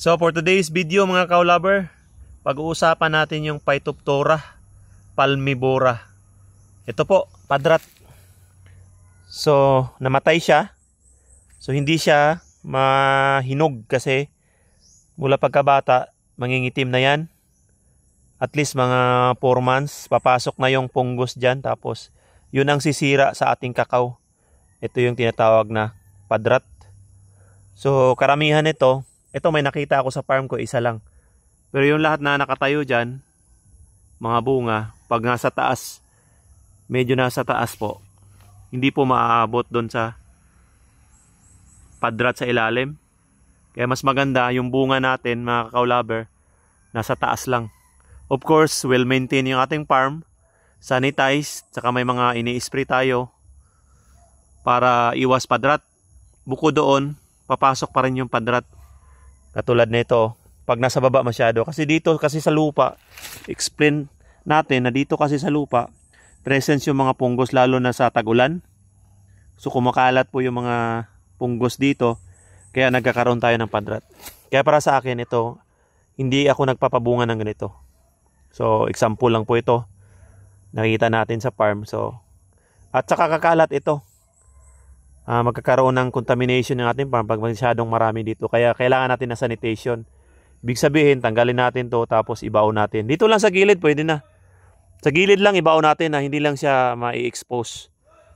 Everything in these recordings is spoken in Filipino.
So for today's video mga kaulaber, pag-uusapan natin yung Phytophthora palmivora. Ito po, padrat. So namatay siya. So hindi siya mahinog kasi mula pagkabata mangingitim na yan. At least mga 4 months papasok na yung fungus dyan, tapos yun ang sisira sa ating kakao. Ito yung tinatawag na padrat. So karamihan ito may nakita ako sa farm ko, isa lang. Pero yung lahat na nakatayo dyan, mga bunga, pag nasa taas, medyo nasa taas po, hindi po maaabot doon sa padrat sa ilalim. Kaya mas maganda yung bunga natin mga kakaulaber, nasa taas lang. Of course, we'll maintain yung ating farm, sanitize, saka may mga ini-spray tayo para iwas padrat. Bukod doon, papasok pa rin yung padrat. Katulad nito, pag nasa baba masyado. Kasi dito, kasi sa lupa, explain natin na dito kasi sa lupa, presence yung mga punggos lalo na sa tag-ulan. So kumakalat po yung mga punggos dito, kaya nagkakaroon tayo ng padrat. Kaya para sa akin ito, hindi ako nagpapabunga ng ganito. So example lang po ito, nakita natin sa farm. So, at saka kakalat ito. Magkakaroon ng contamination ng ating farm pag masyadong marami dito. Kaya kailangan natin na sanitation. Ibig sabihin, tanggalin natin to tapos ibaon natin. Dito lang sa gilid, pwede na. Sa gilid lang ibaon natin na hindi lang siya ma-expose.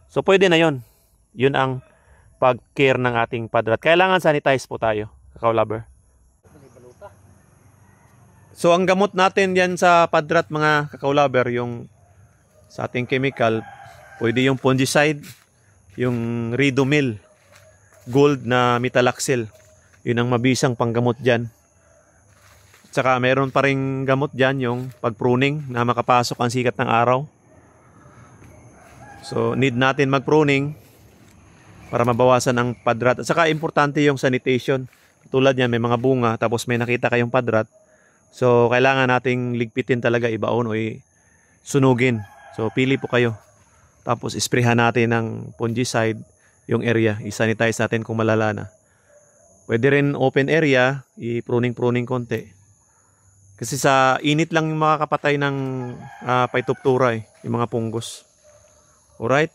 So pwede na yon. Yun ang pag-care ng ating padrat. Kailangan sanitize po tayo, kakaulaber. So ang gamot natin yan sa padrat mga kakaulaber, yung sa ating chemical, pwede yung fungicide, yung Ridomil Gold na metalaxyl. Yun ang mabisang panggamot dyan. Tsaka meron pa ring gamot dyan yung pag-pruning na makapasok ang sikat ng araw. So need natin mag-pruning para mabawasan ang padrat. At saka importante yung sanitation. Tulad yan, may mga bunga tapos may nakita kayong padrat. So kailangan nating ligpitin talaga, ibaon o sunugin. So pili po kayo. Tapos isprayhan natin ng fungicide yung area. I-sanitize natin kung malala na. Pwede rin open area, i-pruning konti. Kasi sa init lang yung makakapatay ng Phytophthora yung mga punggos. Alright?